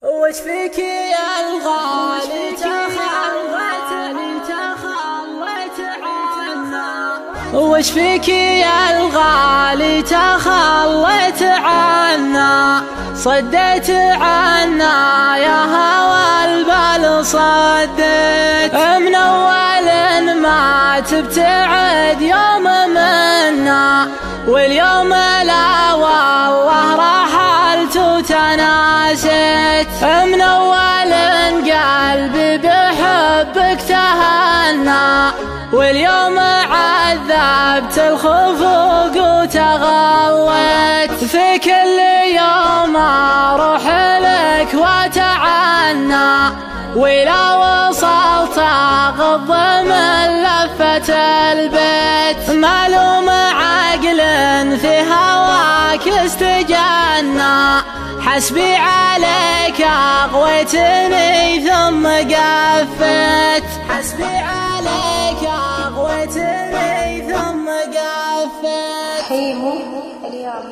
وش فيك يا الغالي تخليت عنا؟ وش فيك يا الغالي تخليت عنا؟ صديت عنا يا هوى البال صديت، من أول ما تبتعد يوم منا، واليوم لا والله رحلت وتناسيت، من أول قلبي بحبك تهنى، واليوم عذبت الخفوق وتغويت، في كل يوم أروح لك وأتعنى، وإذا وصلت أغض من لفة البيت، معلوم عقل في هواك استجنى، حسبي عليك أغويتني ثم قفيت، حسبي عليك أغويتني ثم قفيت. حيمو اليوم